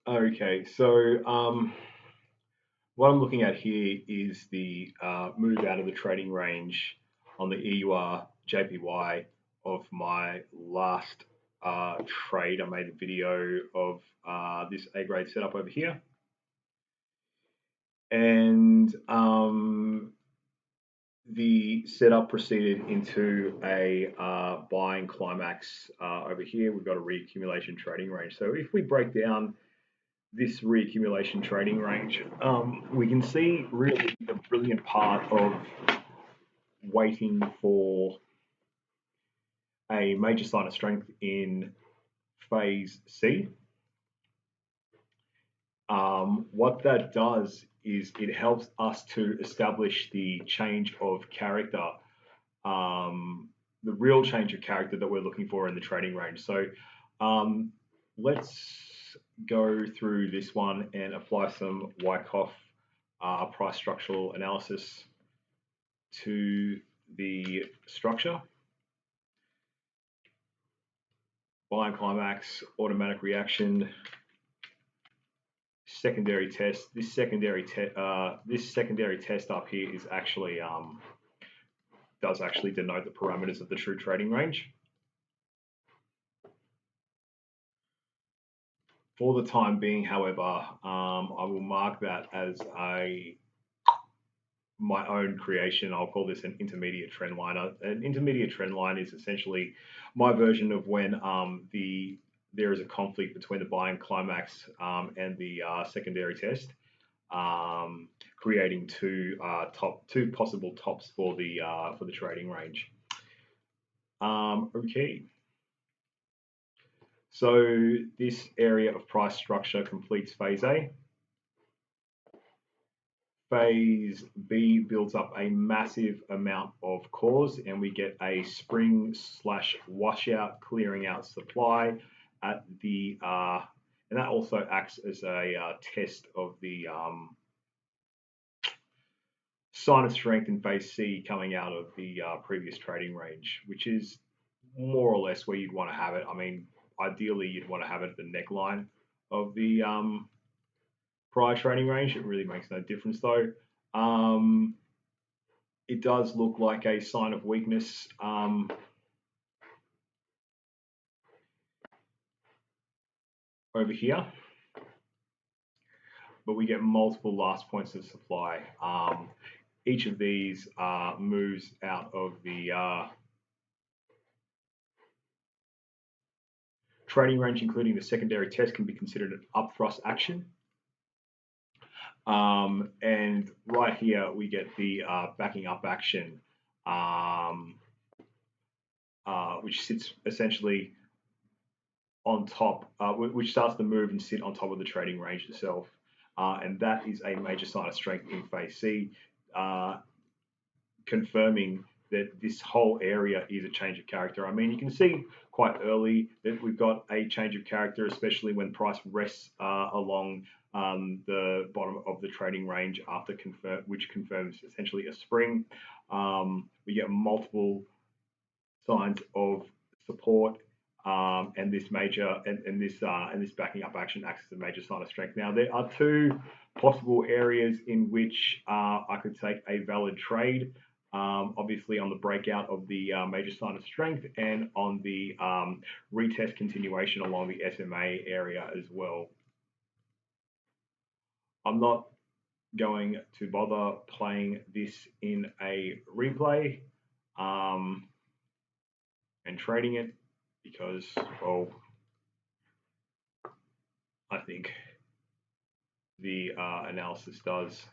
Okay, so what I'm looking at here is the move out of the trading range on the EUR JPY of my last trade. I made a video of this A grade setup over here. And the setup proceeded into a buying climax over here. We've got a reaccumulation trading range. So if we break down this reaccumulation trading range, we can see really the brilliant part of waiting for a major sign of strength in phase C. What that does is it helps us to establish the change of character, the real change of character that we're looking for in the trading range. So let's go through this one and apply some Wyckoff price structural analysis to the structure. Buying climax, automatic reaction, secondary test. This secondary test up here is actually does actually denote the parameters of the true trading range. For the time being, however, I will mark that as my own creation. I'll call this an intermediate trend line. An intermediate trend line is essentially my version of when there is a conflict between the buying climax and the secondary test, creating two possible tops for the trading range. Okay. So this area of price structure completes phase A. Phase B builds up a massive amount of cores, and we get a spring / washout clearing out supply at the and that also acts as a test of the sign of strength in phase C coming out of the previous trading range, which is more or less where you'd want to have it. I mean, ideally you'd want to have it at the neckline of the prior trading range. It really makes no difference though. It does look like a sign of weakness over here, but we get multiple last points of supply. Each of these moves out of the trading range, including the secondary test, can be considered an upthrust action. And right here we get the backing up action, which sits essentially on top, which starts to move and sit on top of the trading range itself. And that is a major sign of strength in phase C, confirming that this whole area is a change of character. I mean, you can see quite early that we've got a change of character, especially when price rests along the bottom of the trading range after which confirms essentially a spring. We get multiple signs of support, and this major and this backing up action acts as a major sign of strength. Now there are two possible areas in which I could take a valid trade. Obviously on the breakout of the major sign of strength and on the retest continuation along the SMA area as well. I'm not going to bother playing this in a replay and trading it because, well, I think the analysis does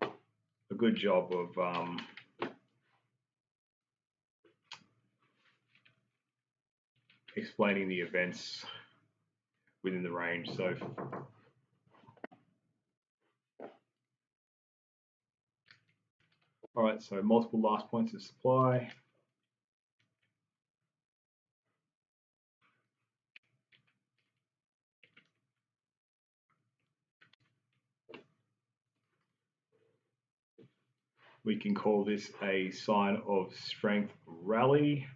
a good job of explaining the events within the range. So all right, so multiple last points of supply. We can call this a sign of strength rally.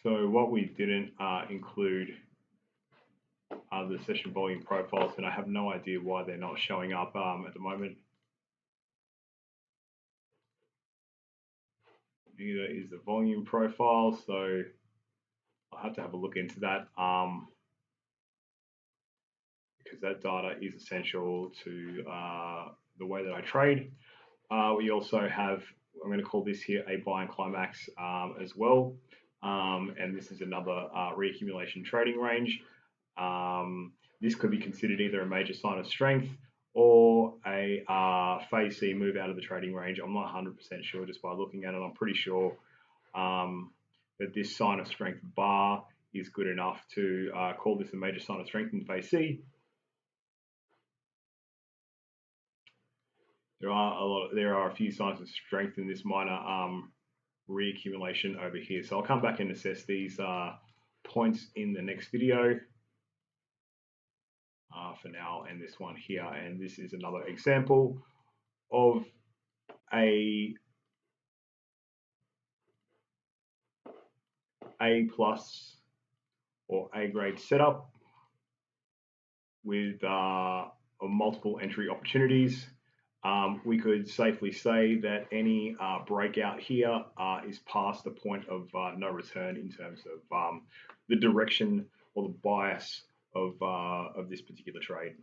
So what we didn't include are the session volume profiles, and I have no idea why they're not showing up at the moment. Neither is the volume profile, so I'll have to have a look into that because that data is essential to the way that I trade. We also have, I'm going to call this here a buying climax as well. And this is another reaccumulation trading range. This could be considered either a major sign of strength or a phase C move out of the trading range. I'm not 100% sure just by looking at it. I'm pretty sure that this sign of strength bar is good enough to call this a major sign of strength in phase C. There are a few signs of strength in this minor reaccumulation over here. So I'll come back and assess these points in the next video for now, and this one here. And this is another example of a plus or A grade setup with multiple entry opportunities. We could safely say that any breakout here is past the point of no return in terms of the direction or the bias of this particular trade.